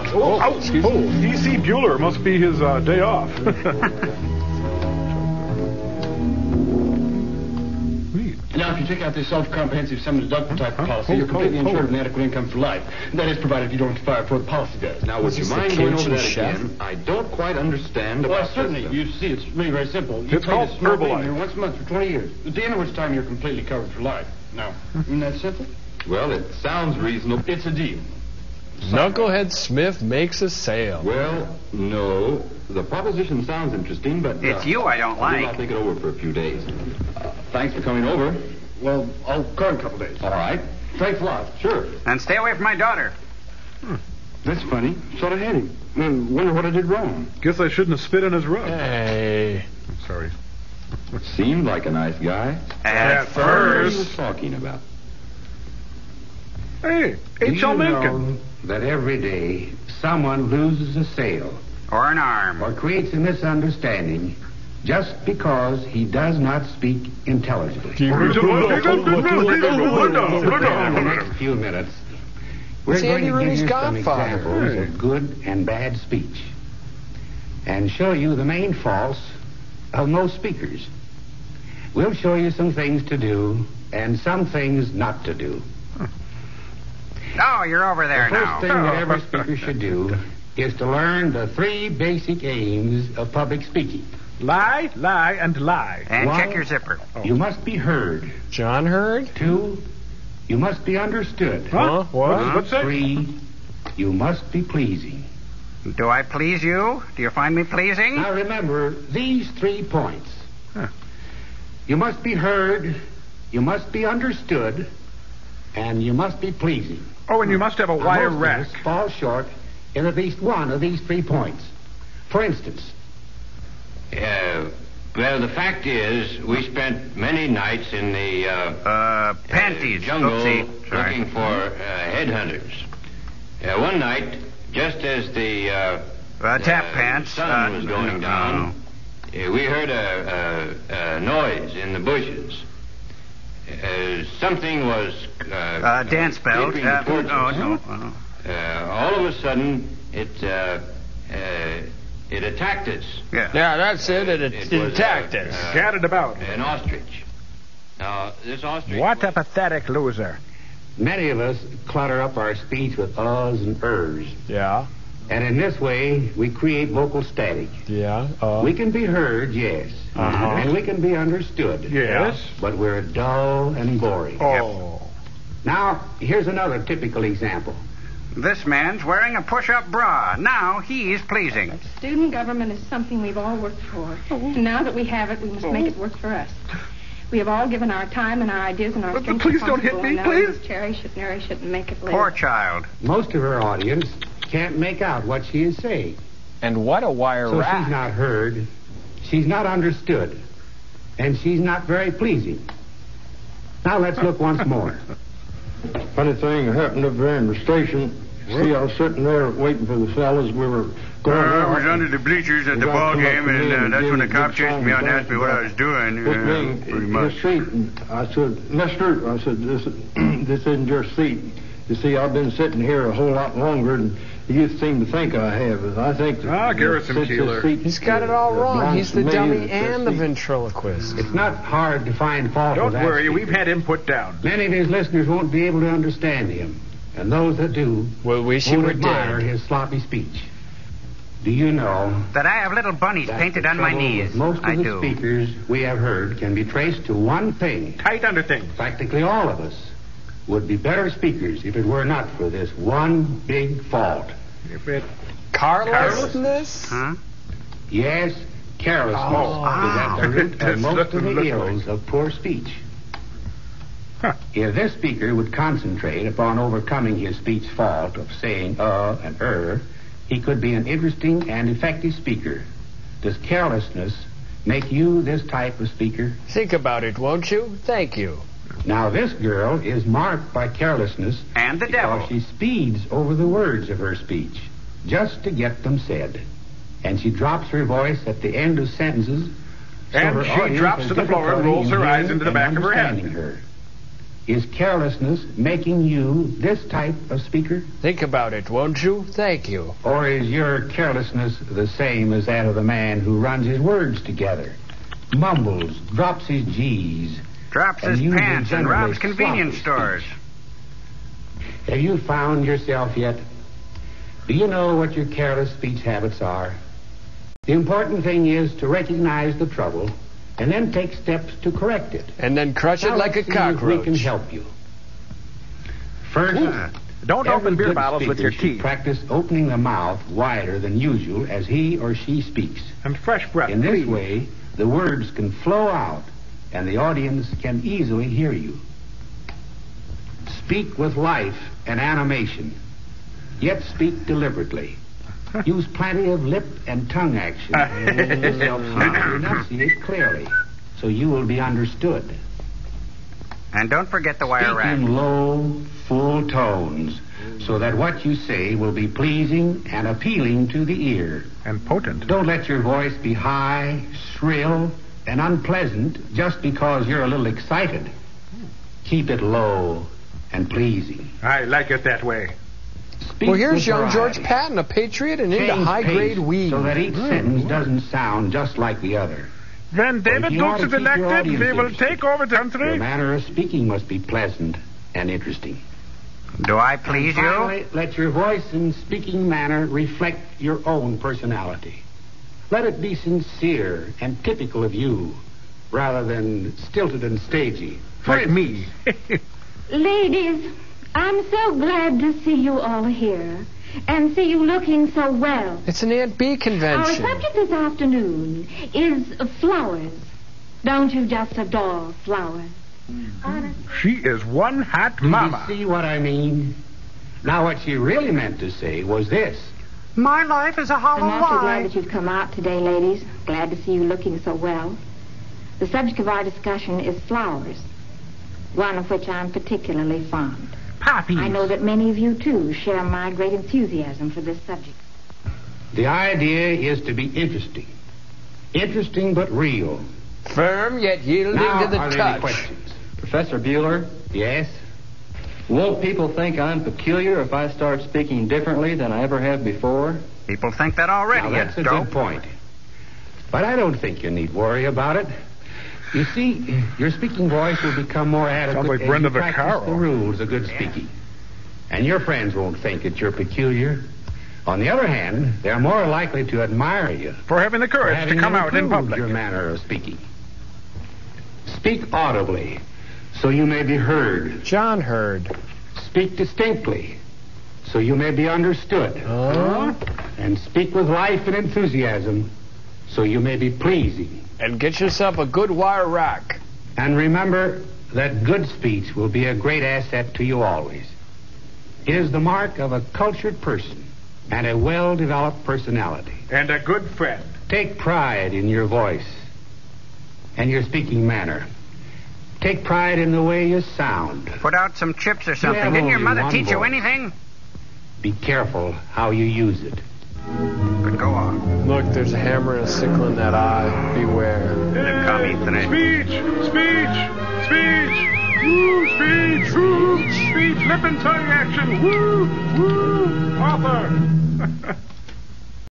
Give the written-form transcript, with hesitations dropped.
E.C. Bueller must be his day off. Now, if you take out this self-comprehensive sum deductible type of policy, you're completely insured with an adequate income for life. That is, provided you don't expire before the policy does. Now, would you mind going over that again? I don't quite understand about certainly. You see, it's really very simple. It's called Herbalife. Once a month for 20 years. At the end of which time you're completely covered for life. Now, isn't that simple? Well, it sounds reasonable. It's a deal. Knucklehead Smith makes a sale. Well, no. The proposition sounds interesting, but... It's you I don't like. I'll think it over for a few days. Thanks for coming over. Well, I'll call in a couple days. All right. Thanks a lot. Sure. And stay away from my daughter. That's funny. Sort of had him. I wonder what I did wrong. Guess I shouldn't have spit on his rug. Hey. I'm sorry. Seemed like a nice guy. At What he was first. talking about. Hey, H.L. Mencken. That every day someone loses a sale Or an arm. or creates a misunderstanding just because he does not speak intelligibly. For the next few minutes, we're It's going Andy to give Rooney's you some godfather. examples of good and bad speech and show you the main faults of most speakers. We'll show you some things to do and some things not to do. Oh, you're over there The first now. thing that every speaker should do is to learn the 3 basic aims of public speaking. Lie, lie, and lie. And One, check your zipper. You must be heard. John Hurd? 2, you must be understood. Huh? What? What's that? 3, you must be pleasing. Do I please you? Do you find me pleasing? Now remember these 3 points. You must be heard, you must be understood, and you must be pleasing. Oh, and you must have a Now, wire most of rack. us fall short in at least one of these 3 points. For instance, Well, the fact is, we spent many nights in the Panties. jungle Oopsie. Sorry. looking for headhunters. One night, just as the Tap pants. sun was going down, we heard a noise in the bushes. Something was Dance belt. creeping towards us. No. All of a sudden, it attacked us. Yeah. Yeah, that's it. It was, attacked us. Scattered about. An ostrich. Now, this ostrich... What a pathetic loser. many of us clutter up our speech with uhs and ers. Yeah. And in this way, we create vocal static. Yeah. We can be heard, yes. And we can be understood. Yes. But we're dull and boring. Oh. Now, here's another typical example. This man's wearing a push-up bra. Now he's pleasing. Student government is something we've all worked for. And now that we have it, we must make it work for us. We have all given our time and our ideas and our strength. Please don't hit me, please. Cherish it, nourish it, and make it live. Poor child. Most of our audience can't make out what she is saying. And what a wire So rack. she's not heard, she's not understood, and she's not very pleasing. Now let's look once more. Funny thing happened up there in the station. See, I was sitting there waiting for the fellas. We were going I out. was under the bleachers at the ball game, and that's when the cop chased me out and asked me what I was doing. Pretty much. His seat. And I said, Mister, I said, this isn't your seat. You see, I've been sitting here a whole lot longer than you seem to think I have. I think that Garrison since this Keeler. seat, He's got it all wrong. belongs He's to the me, dummy that and the seat- ventriloquist. It's not hard to find fault Don't with that worry, speaker. we've had him put down. Many of his listeners won't be able to understand him, and those that do Well, wish you won't were admire dead. his sloppy speech. Do you know That I have little bunnies that painted the on my trouble knees? with most of I the do. speakers we have heard can be traced to one thing? Tight under things. Practically all of us would be better speakers if it were not for this one big fault. If it... Carelessness? Huh? Yes, carelessness is at the root of That's most of nothing the to ills of poor speech. Huh. If this speaker would concentrate upon overcoming his speech fault of saying and he could be an interesting and effective speaker. Does carelessness make you this type of speaker? Think about it, won't you? Thank you. Now, this girl is marked by carelessness And the because devil. she speeds over the words of her speech just to get them said. And she drops her voice at the end of sentences. So And her she audience drops has to the floor and difficulty rolls in her eyes hearing into the and back of her head. understanding her. Is carelessness making you this type of speaker? Think about it, won't you? Thank you. Or is your carelessness the same as that of the man who runs his words together, mumbles, drops his G's, Drops his uses pants and generally robs convenience sloppy stores. speech? Have you found yourself yet? Do you know what your careless speech habits are? The important thing is to recognize the trouble and then take steps to correct it. And then crush it Now like a let's see if we can cockroach. help you. First, Don't every open beer good bottles with speaker your should teeth. practice opening the mouth wider than usual as he or she speaks. And fresh breath, In this please. way, the words can flow out and the audience can easily hear you. Speak with life and animation, yet speak deliberately. Use plenty of lip and tongue action. This helps you to enunciate clearly, so you will be understood. And don't forget the wire Speak rack. in low, full tones, so that what you say will be pleasing and appealing to the ear. And potent. Don't let your voice be high, shrill, and unpleasant just because you're a little excited. Keep it low and pleasing. I like it that way. Speak Well, here's with young George variety. Patton, a patriot and into Change high-grade pace weed. so that each sentence doesn't sound just like the other. When David you ought Dukes to is keep your elected, audience we will interested. take over the Your country. manner of speaking must be pleasant and interesting. Do I please you? Finally, let your voice and speaking manner reflect your own personality. Let it be sincere and typical of you, rather than stilted and stagey. Like me. Ladies, I'm so glad to see you all here and see you looking so well. It's an Aunt B Our convention. subject this afternoon is flowers. Don't you just adore flowers? She is one hot Do mama. you see what I mean? Now, what she really meant to say was this. My life is a hollow I'm awfully glad lie. that you've come out today, ladies. Glad to see you looking so well. The subject of our discussion is flowers, one of which I'm particularly fond. Poppies. I know that many of you, too, share my great enthusiasm for this subject. The idea is to be interesting. Interesting but real. Firm yet yielding Now, to the are there any touch. questions? Professor Bueller, Yes? won't people think I'm peculiar if I start speaking differently than I ever have before? People think that already. Now, that's It's a dope. good point. But I don't think you need worry about it. You see, your speaking voice will become more adequate Sounds like as Brenda you practice Vaccaro. the rules of good speaking. And your friends won't think that you're peculiar. On the other hand, they're more likely to admire you For having the for courage having to come out in improved public. your manner of speaking. Speak audibly, so you may be heard. John heard. Speak distinctly, so you may be understood. And speak with life and enthusiasm, so you may be pleasing. And get yourself a good wire rack. And remember that good speech will be a great asset to you always. It is the mark of a cultured person and a well-developed personality. And a good friend. Take pride in your voice and your speaking manner. Take pride in the way you sound. Put out some chips or You something. have Didn't your only mother one teach you voice. anything? Be careful how you use it. But go on. Look, there's a hammer and a sickle in that eye. Beware. Come eat the next. Speech! Speech! Speech! Woo! Speech! Woo! Speech! Lip and tongue action! Woo! Woo! Author!